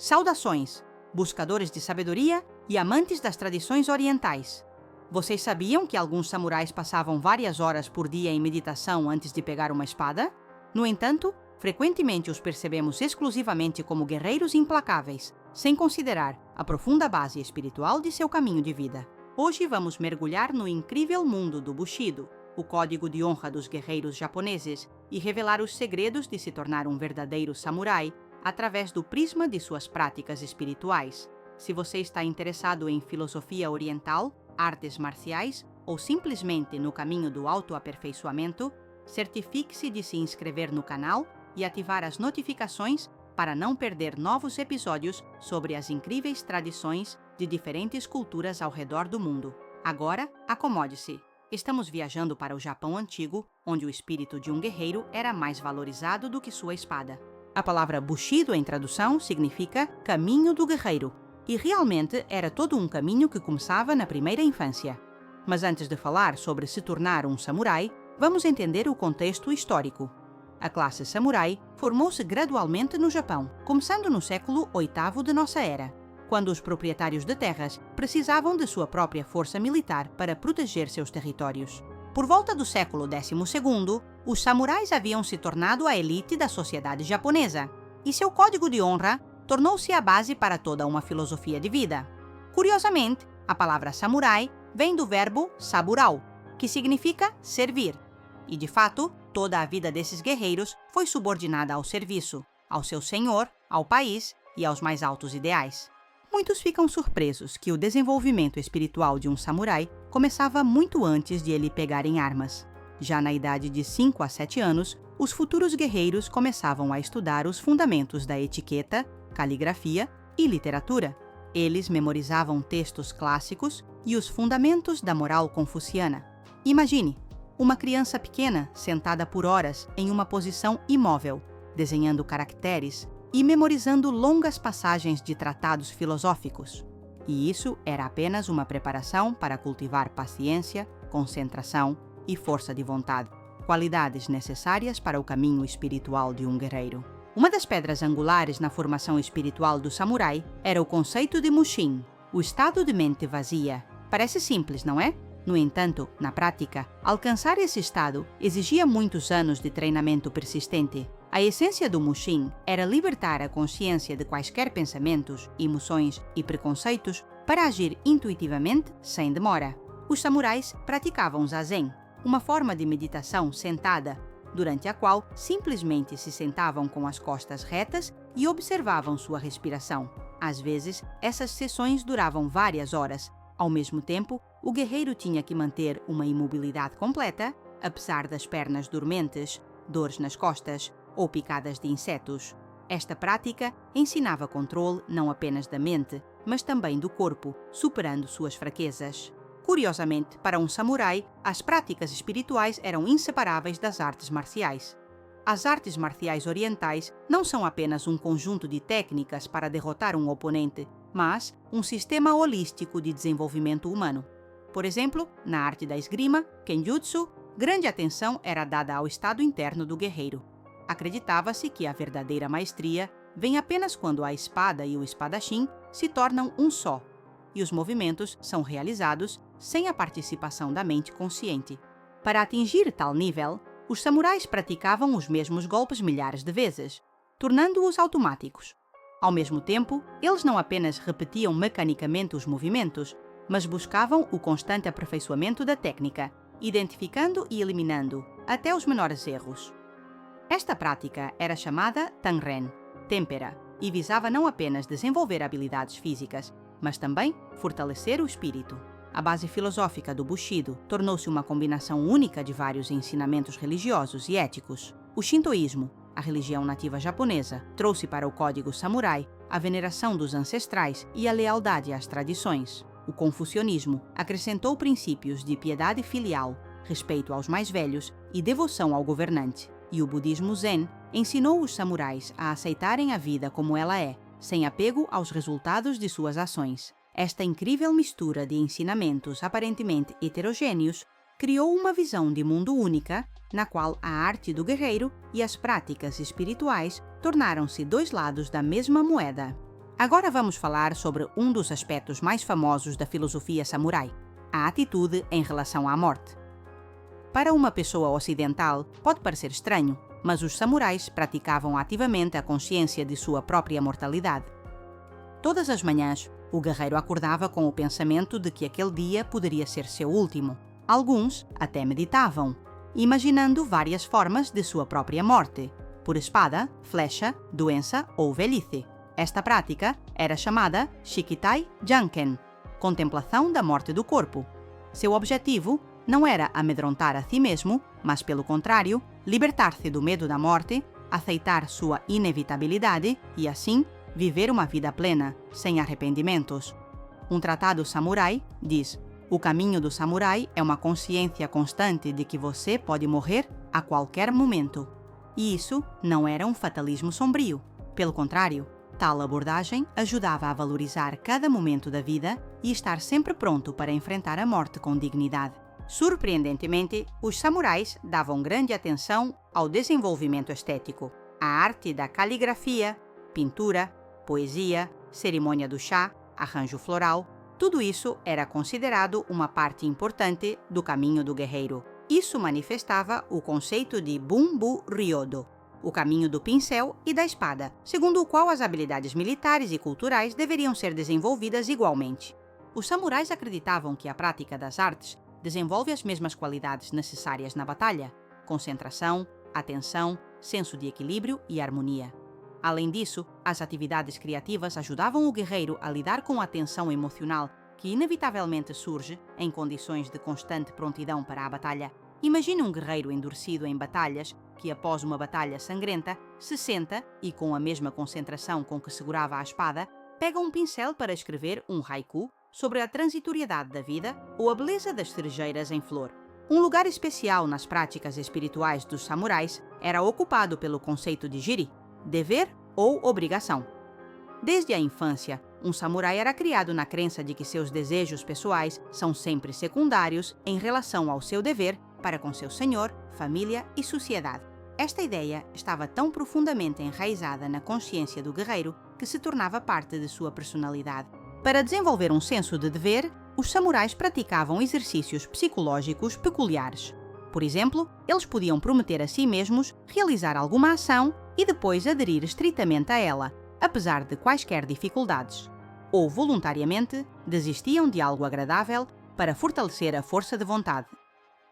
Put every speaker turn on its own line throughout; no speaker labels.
Saudações, buscadores de sabedoria e amantes das tradições orientais. Vocês sabiam que alguns samurais passavam várias horas por dia em meditação antes de pegar uma espada? No entanto, frequentemente os percebemos exclusivamente como guerreiros implacáveis, sem considerar a profunda base espiritual de seu caminho de vida. Hoje vamos mergulhar no incrível mundo do Bushido, o código de honra dos guerreiros japoneses, e revelar os segredos de se tornar um verdadeiro samurai através do prisma de suas práticas espirituais. Se você está interessado em filosofia oriental, artes marciais ou simplesmente no caminho do autoaperfeiçoamento, certifique-se de se inscrever no canal e ativar as notificações para não perder novos episódios sobre as incríveis tradições de diferentes culturas ao redor do mundo. Agora, acomode-se. Estamos viajando para o Japão antigo, onde o espírito de um guerreiro era mais valorizado do que sua espada. A palavra Bushido, em tradução, significa caminho do guerreiro, e realmente era todo um caminho que começava na primeira infância. Mas antes de falar sobre se tornar um samurai, vamos entender o contexto histórico. A classe samurai formou-se gradualmente no Japão, começando no século VIII de nossa era, quando os proprietários de terras precisavam de sua própria força militar para proteger seus territórios. Por volta do século XII, os samurais haviam se tornado a elite da sociedade japonesa, e seu código de honra tornou-se a base para toda uma filosofia de vida. Curiosamente, a palavra samurai vem do verbo saburao, que significa servir, e de fato, toda a vida desses guerreiros foi subordinada ao serviço, ao seu senhor, ao país e aos mais altos ideais. Muitos ficam surpresos que o desenvolvimento espiritual de um samurai começava muito antes de ele pegar em armas. Já na idade de 5 a 7 anos, os futuros guerreiros começavam a estudar os fundamentos da etiqueta, caligrafia e literatura. Eles memorizavam textos clássicos e os fundamentos da moral confuciana. Imagine, uma criança pequena sentada por horas em uma posição imóvel, desenhando caracteres e memorizando longas passagens de tratados filosóficos. E isso era apenas uma preparação para cultivar paciência, concentração e força de vontade, qualidades necessárias para o caminho espiritual de um guerreiro. Uma das pedras angulares na formação espiritual do samurai era o conceito de Mushin, o estado de mente vazia. Parece simples, não é? No entanto, na prática, alcançar esse estado exigia muitos anos de treinamento persistente. A essência do Mushin era libertar a consciência de quaisquer pensamentos, emoções e preconceitos para agir intuitivamente, sem demora. Os samurais praticavam zazen, uma forma de meditação sentada, durante a qual simplesmente se sentavam com as costas retas e observavam sua respiração. Às vezes, essas sessões duravam várias horas. Ao mesmo tempo, o guerreiro tinha que manter uma imobilidade completa, apesar das pernas dormentes, dores nas costas ou picadas de insetos. Esta prática ensinava controle não apenas da mente, mas também do corpo, superando suas fraquezas. Curiosamente, para um samurai, as práticas espirituais eram inseparáveis das artes marciais. As artes marciais orientais não são apenas um conjunto de técnicas para derrotar um oponente, mas um sistema holístico de desenvolvimento humano. Por exemplo, na arte da esgrima, Kenjutsu, grande atenção era dada ao estado interno do guerreiro. Acreditava-se que a verdadeira maestria vem apenas quando a espada e o espadachim se tornam um só, e os movimentos são realizados sem a participação da mente consciente. Para atingir tal nível, os samurais praticavam os mesmos golpes milhares de vezes, tornando-os automáticos. Ao mesmo tempo, eles não apenas repetiam mecanicamente os movimentos, mas buscavam o constante aperfeiçoamento da técnica, identificando e eliminando até os menores erros. Esta prática era chamada Tanren, têmpera, e visava não apenas desenvolver habilidades físicas, mas também fortalecer o espírito. A base filosófica do Bushido tornou-se uma combinação única de vários ensinamentos religiosos e éticos. O Shintoísmo, a religião nativa japonesa, trouxe para o código samurai a veneração dos ancestrais e a lealdade às tradições. O confucionismo acrescentou princípios de piedade filial, respeito aos mais velhos e devoção ao governante. E o budismo Zen ensinou os samurais a aceitarem a vida como ela é, sem apego aos resultados de suas ações. Esta incrível mistura de ensinamentos aparentemente heterogêneos criou uma visão de mundo única, na qual a arte do guerreiro e as práticas espirituais tornaram-se dois lados da mesma moeda. Agora vamos falar sobre um dos aspectos mais famosos da filosofia samurai, a atitude em relação à morte. Para uma pessoa ocidental, pode parecer estranho, mas os samurais praticavam ativamente a consciência de sua própria mortalidade. Todas as manhãs, o guerreiro acordava com o pensamento de que aquele dia poderia ser seu último. Alguns até meditavam, imaginando várias formas de sua própria morte, por espada, flecha, doença ou velhice. Esta prática era chamada Shikitai Janken, contemplação da morte do corpo. Seu objetivo não era amedrontar a si mesmo, mas, pelo contrário, libertar-se do medo da morte, aceitar sua inevitabilidade e, assim, viver uma vida plena, sem arrependimentos. Um tratado samurai diz: o caminho do samurai é uma consciência constante de que você pode morrer a qualquer momento. E isso não era um fatalismo sombrio. Pelo contrário, tal abordagem ajudava a valorizar cada momento da vida e estar sempre pronto para enfrentar a morte com dignidade. Surpreendentemente, os samurais davam grande atenção ao desenvolvimento estético. A arte da caligrafia, pintura, poesia, cerimônia do chá, arranjo floral, tudo isso era considerado uma parte importante do caminho do guerreiro. Isso manifestava o conceito de Bunbu Ryodo, o caminho do pincel e da espada, segundo o qual as habilidades militares e culturais deveriam ser desenvolvidas igualmente. Os samurais acreditavam que a prática das artes desenvolve as mesmas qualidades necessárias na batalha: concentração, atenção, senso de equilíbrio e harmonia. Além disso, as atividades criativas ajudavam o guerreiro a lidar com a tensão emocional que inevitavelmente surge em condições de constante prontidão para a batalha. Imagine um guerreiro endurecido em batalhas que, após uma batalha sangrenta, se senta e, com a mesma concentração com que segurava a espada, pega um pincel para escrever um haiku sobre a transitoriedade da vida ou a beleza das cerejeiras em flor. Um lugar especial nas práticas espirituais dos samurais era ocupado pelo conceito de jiri, dever ou obrigação. Desde a infância, um samurai era criado na crença de que seus desejos pessoais são sempre secundários em relação ao seu dever para com seu senhor, família e sociedade. Esta ideia estava tão profundamente enraizada na consciência do guerreiro que se tornava parte de sua personalidade. Para desenvolver um senso de dever, os samurais praticavam exercícios psicológicos peculiares. Por exemplo, eles podiam prometer a si mesmos realizar alguma ação e depois aderir estritamente a ela, apesar de quaisquer dificuldades. Ou, voluntariamente, desistiam de algo agradável para fortalecer a força de vontade.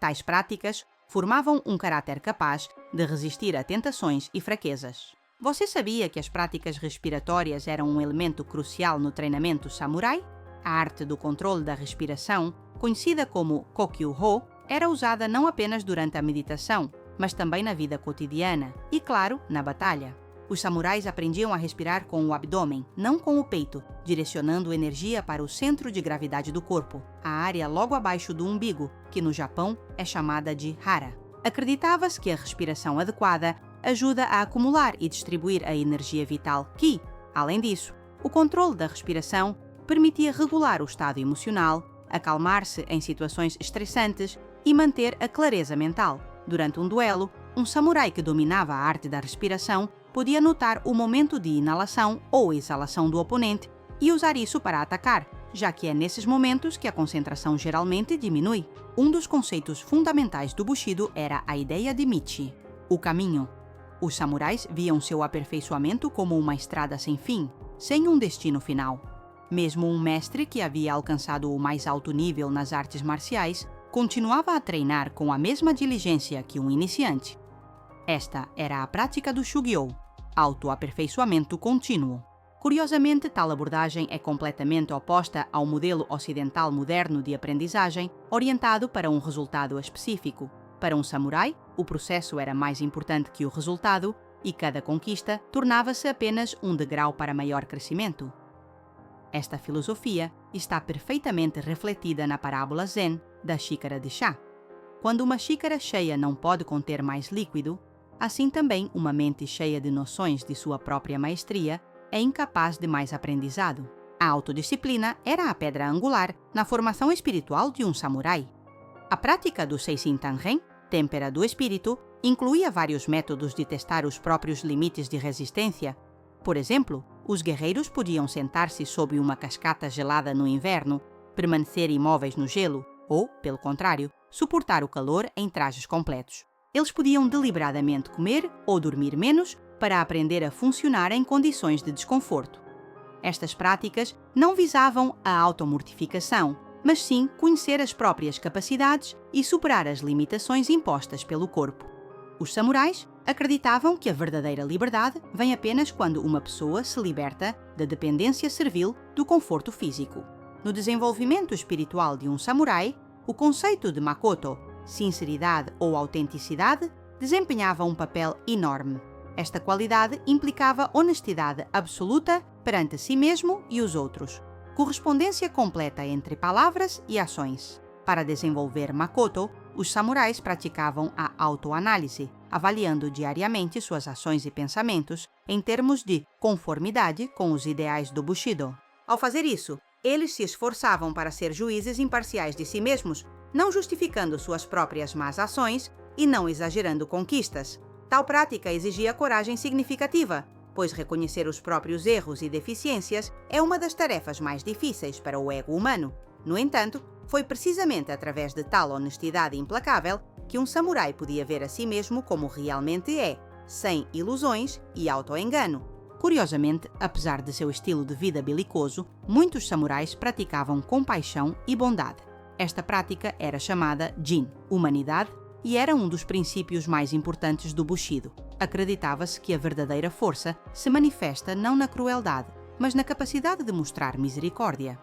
Tais práticas formavam um caráter capaz de resistir a tentações e fraquezas. Você sabia que as práticas respiratórias eram um elemento crucial no treinamento samurai? A arte do controle da respiração, conhecida como Kokyu-ho, era usada não apenas durante a meditação, mas também na vida cotidiana e, claro, na batalha. Os samurais aprendiam a respirar com o abdômen, não com o peito, direcionando energia para o centro de gravidade do corpo, a área logo abaixo do umbigo, que no Japão é chamada de hara. Acreditava-se que a respiração adequada ajuda a acumular e distribuir a energia vital que, além disso, o controle da respiração permitia regular o estado emocional, acalmar-se em situações estressantes e manter a clareza mental. Durante um duelo, um samurai que dominava a arte da respiração podia notar o momento de inalação ou exalação do oponente e usar isso para atacar, já que é nesses momentos que a concentração geralmente diminui. Um dos conceitos fundamentais do Bushido era a ideia de Michi, o caminho. Os samurais viam seu aperfeiçoamento como uma estrada sem fim, sem um destino final. Mesmo um mestre que havia alcançado o mais alto nível nas artes marciais continuava a treinar com a mesma diligência que um iniciante. Esta era a prática do Shugyo, autoaperfeiçoamento contínuo. Curiosamente, tal abordagem é completamente oposta ao modelo ocidental moderno de aprendizagem, orientado para um resultado específico. Para um samurai, o processo era mais importante que o resultado e cada conquista tornava-se apenas um degrau para maior crescimento. Esta filosofia está perfeitamente refletida na parábola Zen da xícara de chá. Quando uma xícara cheia não pode conter mais líquido, assim também uma mente cheia de noções de sua própria maestria é incapaz de mais aprendizado. A autodisciplina era a pedra angular na formação espiritual de um samurai. A prática do Seisin Tanren, têmpera do espírito, incluía vários métodos de testar os próprios limites de resistência. Por exemplo, Os guerreiros podiam sentar-se sob uma cascata gelada no inverno, permanecer imóveis no gelo ou, pelo contrário, suportar o calor em trajes completos. Eles podiam deliberadamente comer ou dormir menos para aprender a funcionar em condições de desconforto. Estas práticas não visavam a automortificação, mas sim conhecer as próprias capacidades e superar as limitações impostas pelo corpo. Os samurais acreditavam que a verdadeira liberdade vem apenas quando uma pessoa se liberta da dependência servil do conforto físico. No desenvolvimento espiritual de um samurai, o conceito de makoto, sinceridade ou autenticidade, desempenhava um papel enorme. Esta qualidade implicava honestidade absoluta perante si mesmo e os outros, correspondência completa entre palavras e ações. Para desenvolver makoto, os samurais praticavam a autoanálise, avaliando diariamente suas ações e pensamentos em termos de conformidade com os ideais do Bushido. Ao fazer isso, eles se esforçavam para ser juízes imparciais de si mesmos, não justificando suas próprias más ações e não exagerando conquistas. Tal prática exigia coragem significativa, pois reconhecer os próprios erros e deficiências é uma das tarefas mais difíceis para o ego humano. No entanto, foi precisamente através de tal honestidade implacável que um samurai podia ver a si mesmo como realmente é, sem ilusões e autoengano. Curiosamente, apesar de seu estilo de vida belicoso, muitos samurais praticavam compaixão e bondade. Esta prática era chamada Jin, humanidade, e era um dos princípios mais importantes do Bushido. Acreditava-se que a verdadeira força se manifesta não na crueldade, mas na capacidade de mostrar misericórdia.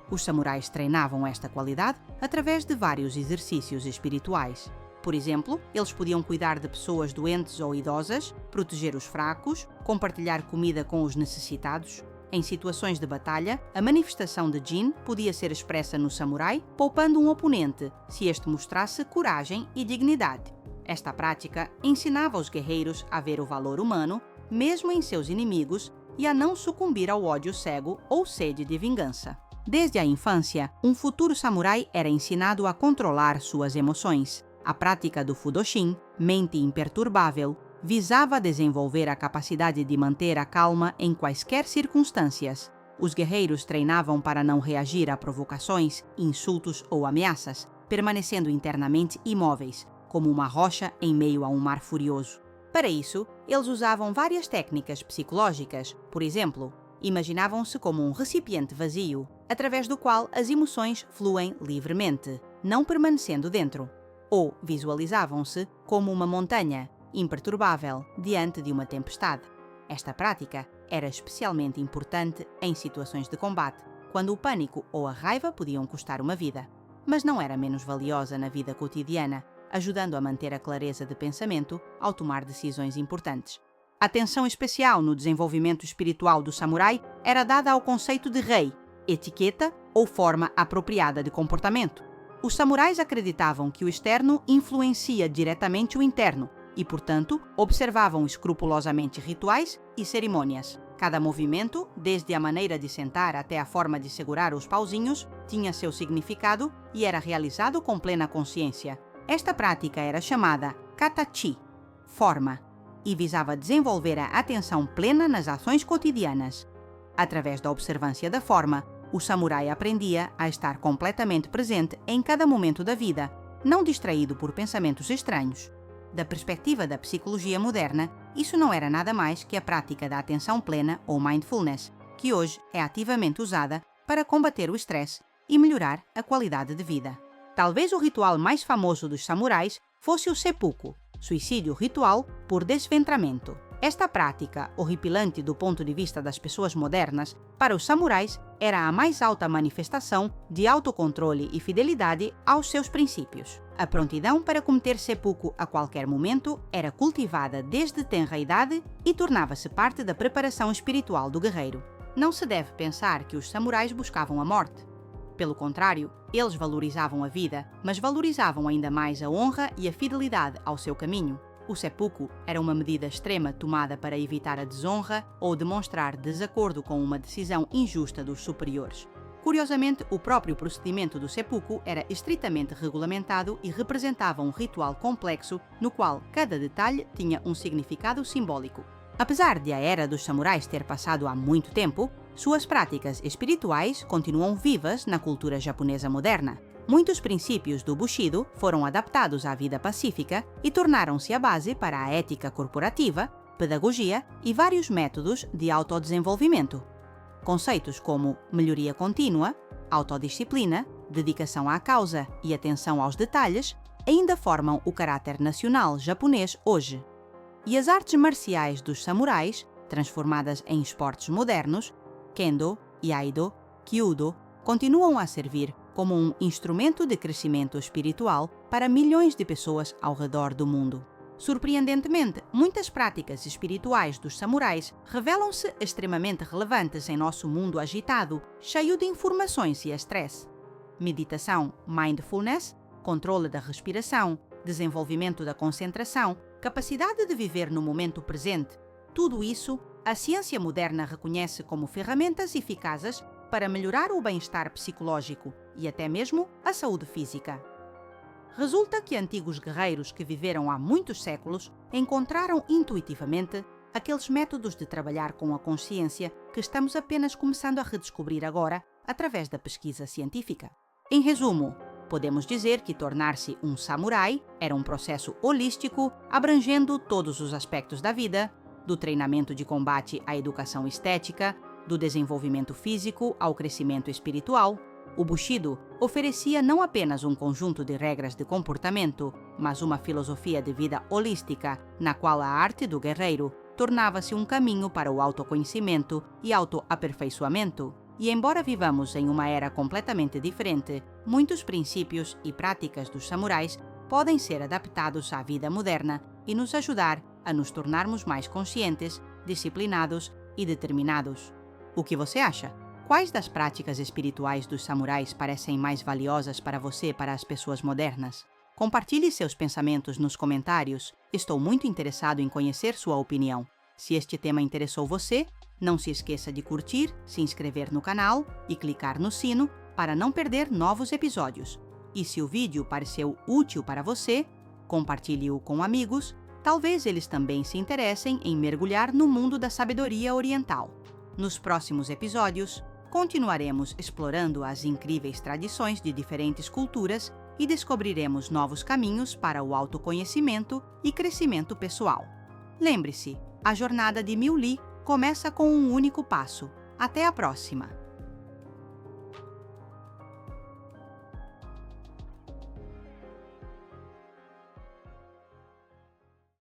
Os samurais treinavam esta qualidade através de vários exercícios espirituais. Por exemplo, eles podiam cuidar de pessoas doentes ou idosas, proteger os fracos, compartilhar comida com os necessitados. Em situações de batalha, a manifestação de Jin podia ser expressa no samurai, poupando um oponente, se este mostrasse coragem e dignidade. Esta prática ensinava os guerreiros a ver o valor humano, mesmo em seus inimigos, e a não sucumbir ao ódio cego ou sede de vingança. Desde a infância, um futuro samurai era ensinado a controlar suas emoções. A prática do Fudoshin, mente imperturbável, visava desenvolver a capacidade de manter a calma em quaisquer circunstâncias. Os guerreiros treinavam para não reagir a provocações, insultos ou ameaças, permanecendo internamente imóveis, como uma rocha em meio a um mar furioso. Para isso, eles usavam várias técnicas psicológicas. Por exemplo, imaginavam-se como um recipiente vazio, através do qual as emoções fluem livremente, não permanecendo dentro. Ou visualizavam-se como uma montanha, imperturbável, diante de uma tempestade. Esta prática era especialmente importante em situações de combate, quando o pânico ou a raiva podiam custar uma vida. Mas não era menos valiosa na vida cotidiana, ajudando a manter a clareza de pensamento ao tomar decisões importantes. Atenção especial no desenvolvimento espiritual do samurai era dada ao conceito de rei, etiqueta ou forma apropriada de comportamento. Os samurais acreditavam que o externo influencia diretamente o interno e, portanto, observavam escrupulosamente rituais e cerimônias. Cada movimento, desde a maneira de sentar até a forma de segurar os pauzinhos, tinha seu significado e era realizado com plena consciência. Esta prática era chamada katachi, forma, e visava desenvolver a atenção plena nas ações cotidianas. Através da observância da forma, o samurai aprendia a estar completamente presente em cada momento da vida, não distraído por pensamentos estranhos. Da perspectiva da psicologia moderna, isso não era nada mais que a prática da atenção plena ou mindfulness, que hoje é ativamente usada para combater o estresse e melhorar a qualidade de vida. Talvez o ritual mais famoso dos samurais fosse o seppuku, suicídio ritual por desventramento. Esta prática, horripilante do ponto de vista das pessoas modernas, para os samurais era a mais alta manifestação de autocontrole e fidelidade aos seus princípios. A prontidão para cometer seppuku a qualquer momento era cultivada desde tenra idade e tornava-se parte da preparação espiritual do guerreiro. Não se deve pensar que os samurais buscavam a morte. Pelo contrário, eles valorizavam a vida, mas valorizavam ainda mais a honra e a fidelidade ao seu caminho. O seppuku era uma medida extrema tomada para evitar a desonra ou demonstrar desacordo com uma decisão injusta dos superiores. Curiosamente, o próprio procedimento do seppuku era estritamente regulamentado e representava um ritual complexo no qual cada detalhe tinha um significado simbólico. Apesar de a era dos samurais ter passado há muito tempo, suas práticas espirituais continuam vivas na cultura japonesa moderna. Muitos princípios do Bushido foram adaptados à vida pacífica e tornaram-se a base para a ética corporativa, pedagogia e vários métodos de autodesenvolvimento. Conceitos como melhoria contínua, autodisciplina, dedicação à causa e atenção aos detalhes ainda formam o caráter nacional japonês hoje. E as artes marciais dos samurais, transformadas em esportes modernos, Kendo, Iaido, Kyudo, continuam a servir como um instrumento de crescimento espiritual para milhões de pessoas ao redor do mundo. Surpreendentemente, muitas práticas espirituais dos samurais revelam-se extremamente relevantes em nosso mundo agitado, cheio de informações e estresse. Meditação, mindfulness, controle da respiração, desenvolvimento da concentração, capacidade de viver no momento presente, tudo isso a ciência moderna reconhece como ferramentas eficazes para melhorar o bem-estar psicológico e até mesmo a saúde física. Resulta que antigos guerreiros que viveram há muitos séculos encontraram intuitivamente aqueles métodos de trabalhar com a consciência que estamos apenas começando a redescobrir agora através da pesquisa científica. Em resumo, podemos dizer que tornar-se um samurai era um processo holístico abrangendo todos os aspectos da vida, do treinamento de combate à educação estética, do desenvolvimento físico ao crescimento espiritual. O Bushido oferecia não apenas um conjunto de regras de comportamento, mas uma filosofia de vida holística, na qual a arte do guerreiro tornava-se um caminho para o autoconhecimento e autoaperfeiçoamento. E embora vivamos em uma era completamente diferente, muitos princípios e práticas dos samurais podem ser adaptados à vida moderna e nos ajudar a nos tornarmos mais conscientes, disciplinados e determinados. O que você acha? Quais das práticas espirituais dos samurais parecem mais valiosas para você e para as pessoas modernas? Compartilhe seus pensamentos nos comentários. Estou muito interessado em conhecer sua opinião. Se este tema interessou você, não se esqueça de curtir, se inscrever no canal e clicar no sino para não perder novos episódios. E se o vídeo pareceu útil para você, compartilhe-o com amigos. Talvez eles também se interessem em mergulhar no mundo da sabedoria oriental. Nos próximos episódios, continuaremos explorando as incríveis tradições de diferentes culturas e descobriremos novos caminhos para o autoconhecimento e crescimento pessoal. Lembre-se, a jornada de 1000 li começa com um único passo. Até a próxima!